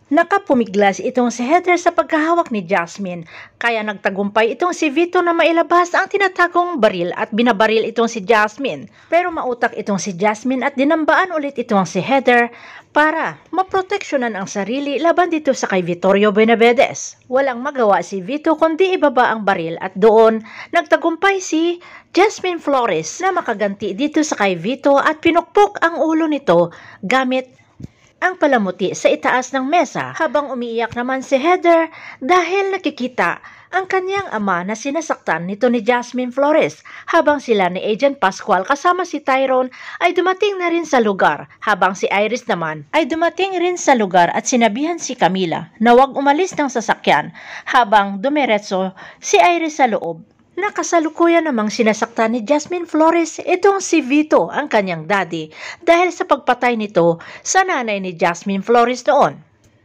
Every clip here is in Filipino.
Nakapumiglas itong si Heather sa pagkahawak ni Jasmine, kaya nagtagumpay itong si Vito na mailabas ang tinatagong baril at binabaril itong si Jasmine. Pero mautak itong si Jasmine at dinambaan ulit itong si Heather para maproteksyonan ang sarili laban dito sa kay Vittorio Benavides. Walang magawa si Vito kundi ibaba ang baril at doon nagtagumpay si Jasmine Flores na makaganti dito sa kay Vito at pinukpok ang ulo nito gamit ang palamuti sa itaas ng mesa habang umiiyak naman si Heather dahil nakikita ang kanyang ama na sinasaktan nito ni Jasmine Flores habang sila ni Agent Pascual kasama si Tyrone ay dumating na rin sa lugar habang si Iris naman ay dumating rin sa lugar at sinabihan si Camila na huwag umalis ng sasakyan habang dumiretso si Iris sa loob. Nakasalukuyan namang sinasaktan ni Jasmine Flores itong si Vito, ang kanyang daddy, dahil sa pagpatay nito sa nanay ni Jasmine Flores noon.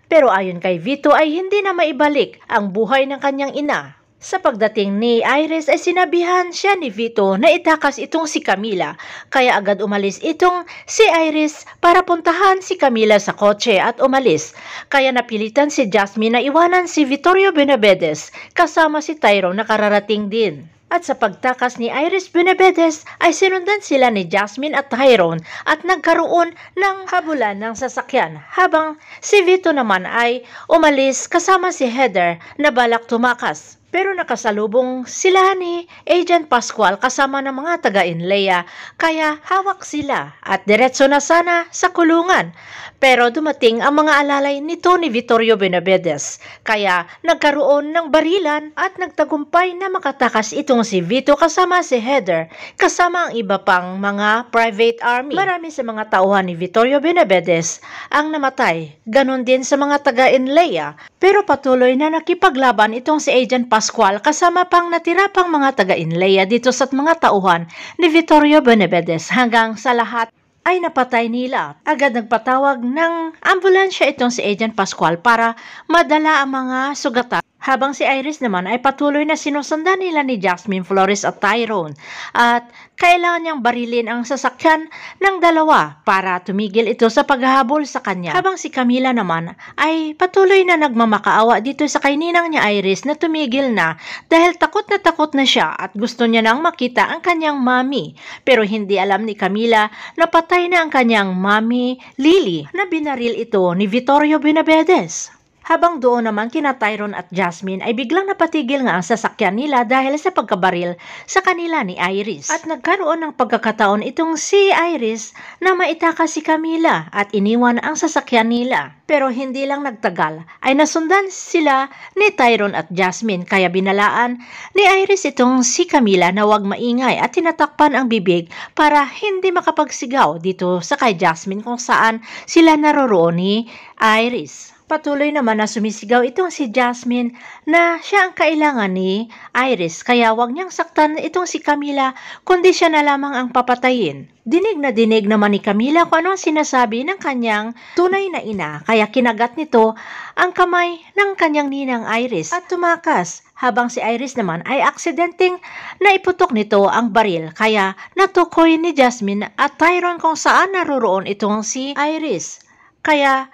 Pero ayon kay Vito ay hindi na maibalik ang buhay ng kanyang ina. Sa pagdating ni Iris ay sinabihan siya ni Vito na itakas itong si Camila, kaya agad umalis itong si Iris para puntahan si Camila sa kotse at umalis. Kaya napilitan si Jasmine na iwanan si Vittorio Benavides kasama si Tyrone na kararating din. At sa pagtakas ni Iris Benavides ay sinundan sila ni Jasmine at Tyrone at nagkaroon ng habulan ng sasakyan habang si Vito naman ay umalis kasama si Heather na balak tumakas. Pero nakasalubong sila ni Agent Pascual kasama ng mga taga-Inleya kaya hawak sila at diretso na sana sa kulungan. Pero dumating ang mga alalay nito ni Vittorio Benavides kaya nagkaroon ng barilan at nagtagumpay na makatakas itong si Vito kasama si Heather kasama ang iba pang mga private army. Marami sa mga tauhan ni Vittorio Benavides ang namatay, ganon din sa mga taga-Inleya. Pero patuloy na nakipaglaban itong si Agent Pascual kasama pang natira pang mga taga-Inleya dito sa mga tauhan ni Vittorio Benavides hanggang sa lahat ay napatay nila. Agad nagpatawag ng ambulansya itong si Agent Pascual para madala ang mga sugatan. Habang si Iris naman ay patuloy na sinusundan nila ni Jasmine Flores at Tyrone at kailangan niyang barilin ang sasakyan ng dalawa para tumigil ito sa paghahabol sa kanya. Habang si Camila naman ay patuloy na nagmamakaawa dito sa kay ninang niya Iris na tumigil na dahil takot na siya at gusto niya nang makita ang kanyang mami. Pero hindi alam ni Camila na patay na ang kanyang mami Lily na binaril ito ni Vittorio Benavides. Habang doon naman kina Tyrone at Jasmine ay biglang napatigil nga ang sasakyan nila dahil sa pagkabaril sa kanila ni Iris. At nagkaroon ng pagkakataon itong si Iris na maitakas si Camila at iniwan ang sasakyan nila. Pero hindi lang nagtagal ay nasundan sila ni Tyrone at Jasmine kaya binalaan ni Iris itong si Camila na huwag maingay at tinatakpan ang bibig para hindi makapagsigaw dito sa kay Jasmine kung saan sila naroroon ni Iris. Patuloy naman na sumisigaw itong si Jasmine na siya ang kailangan ni Iris kaya wag niyang saktan itong si Camila kundi siya na lamang ang papatayin. Dinig na dinig naman ni Camila kung ano ang sinasabi ng kanyang tunay na ina kaya kinagat nito ang kamay ng kanyang ninang Iris at tumakas habang si Iris naman ay aksidenteng naiputok nito ang baril kaya natukoy ni Jasmine at Tyrone kung saan naroroon itong si Iris. Kaya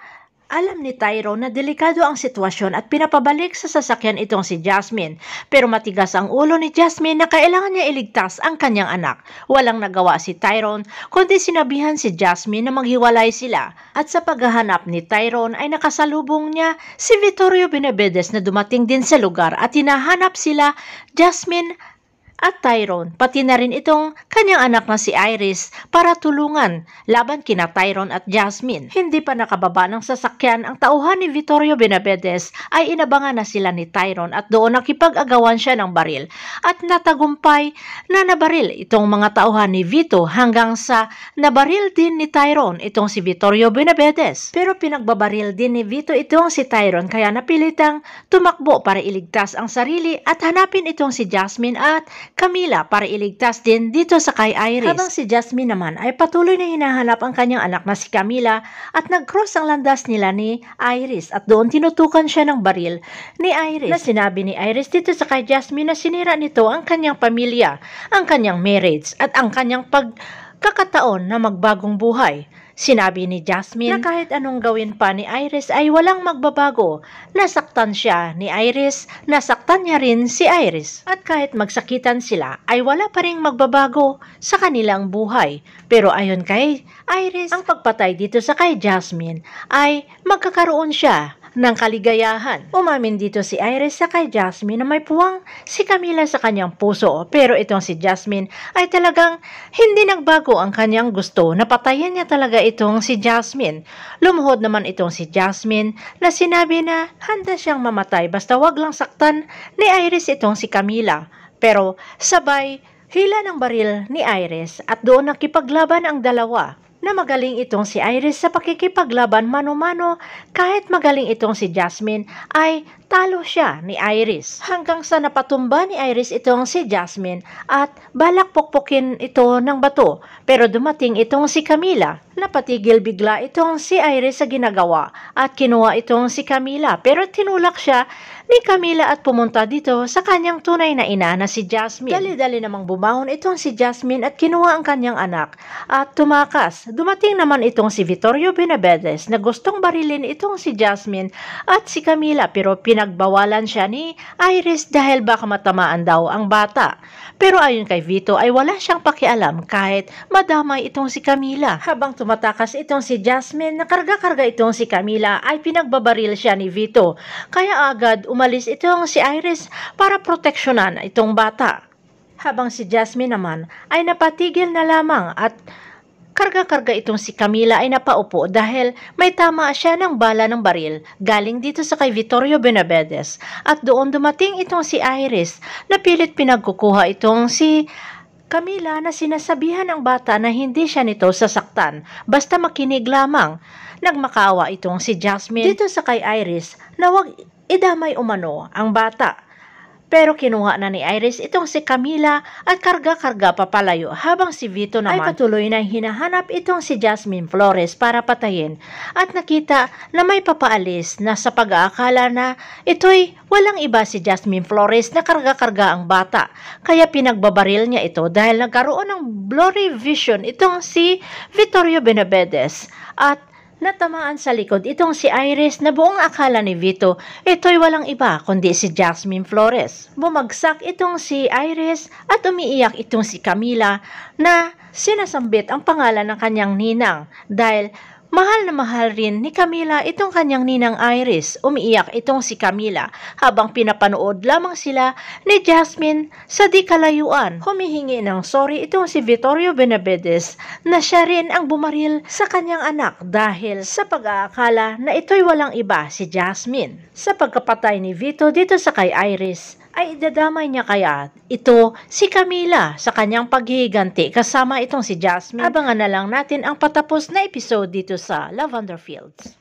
alam ni Tyrone na delikado ang sitwasyon at pinapabalik sa sasakyan itong si Jasmine. Pero matigas ang ulo ni Jasmine na kailangan niya iligtas ang kanyang anak. Walang nagawa si Tyrone kundi sinabihan si Jasmine na maghiwalay sila. At sa paghahanap ni Tyrone ay nakasalubong niya si Vittorio Benavides na dumating din sa lugar at hinahanap sila Jasmine at Tyrone, pati na rin itong kanyang anak na si Iris para tulungan laban kina Tyrone at Jasmine. Hindi pa nakababa ng sasakyan ang tauhan ni Vittorio Benavides ay inabangan na sila ni Tyrone at doon nakipag-agawan siya ng baril at natagumpay na nabaril itong mga tauhan ni Vito hanggang sa nabaril din ni Tyrone itong si Vittorio Benavides. Pero pinagbabaril din ni Vito itong si Tyrone kaya napilitang tumakbo para iligtas ang sarili at hanapin itong si Jasmine at Camila para iligtas din dito sa kay Iris. Habang si Jasmine naman ay patuloy na hinahanap ang kanyang anak na si Camila at nag-cross ang landas nila ni Iris at doon tinutukan siya ng baril ni Iris na sinabi ni Iris dito sa kay Jasmine na sinira nito ang kanyang pamilya, ang kanyang marriage at ang kanyang kakataon na magbagong buhay. Sinabi ni Jasmine na kahit anong gawin pa ni Iris ay walang magbabago. Nasaktan siya ni Iris, nasaktan niya rin si Iris. At kahit magsakitan sila ay wala pa ring magbabago sa kanilang buhay. Pero ayon kay Iris, ang pagpatay dito sa kay Jasmine ay magkakaroon siya ng kaligayahan. Umamin dito si Iris sa kay Jasmine na may puwang si Camila sa kanyang puso, pero itong si Jasmine ay talagang hindi nagbago ang kanyang gusto na patayin niya talaga itong si Jasmine. Lumuhod naman itong si Jasmine na sinabi na handa siyang mamatay basta wag lang saktan ni Iris itong si Camila. Pero sabay hila ng baril ni Iris at doon nakipaglaban ang dalawa. Na magaling itong si Iris sa pakikipaglaban mano-mano, kahit magaling itong si Jasmine ay talo siya ni Iris. Hanggang sa napatumba ni Iris itong si Jasmine at balak pukpukin ito ng bato. Pero dumating itong si Camila. Napatigil bigla itong si Iris sa ginagawa at kinuha itong si Camila, pero tinulak siya ni Camila at pumunta dito sa kanyang tunay na ina na si Jasmine. Dali-dali namang bumangon itong si Jasmine at kinuha ang kanyang anak at tumakas. Dumating naman itong si Vittorio Benavides na gustong barilin itong si Jasmine at si Camila, pero pinagbawalan siya ni Iris dahil baka matamaan daw ang bata. Pero ayon kay Vito ay wala siyang pakialam kahit madamay itong si Camila. Habang tumatakas itong si Jasmine na karga-karga itong si Camila ay pinagbabaril siya ni Vito. Kaya agad umalis itong si Iris para proteksyonan itong bata. Habang si Jasmine naman ay napatigil na lamang at karga-karga itong si Camila ay napaupo dahil may tama siya ng bala ng baril galing dito sa kay Vittorio Benavides. At doon dumating itong si Iris na pilit pinagkukuha itong si Camila na sinasabihan ng bata na hindi siya nito sasaktan basta makinig lamang. Nagmakaawa itong si Jasmine dito sa kay Iris na wag idamay umano ang bata. Pero kinuha na ni Iris itong si Camila at karga-karga papalayo habang si Vito naman ay patuloy na hinahanap itong si Jasmine Flores para patayin at nakita na may papaalis na sa pag-aakala na ito'y walang iba si Jasmine Flores na karga-karga ang bata. Kaya pinagbabaril niya ito dahil nagkaroon ng blurry vision itong si Vittorio Benavides at natamaan sa likod itong si Iris na buong akala ni Vito ito'y walang iba kundi si Jasmine Flores. Bumagsak itong si Iris at umiiyak itong si Camila na sinasambit ang pangalan ng kanyang ninang dahil mahal na mahal rin ni Camila itong kanyang ninang Iris. Umiiyak itong si Camila habang pinapanood lamang sila ni Jasmine sa di kalayuan. Humihingi ng sorry itong si Vittorio Benavides na siya rin ang bumaril sa kanyang anak dahil sa pag-aakala na ito'y walang iba si Jasmine. Sa pagkapatay ni Vito dito sa kay Iris ay idadamay niya kaya ito si Camila sa kanyang paghihiganti kasama itong si Jasmine. Abangan na lang natin ang patapos na episode dito sa Lavender Fields.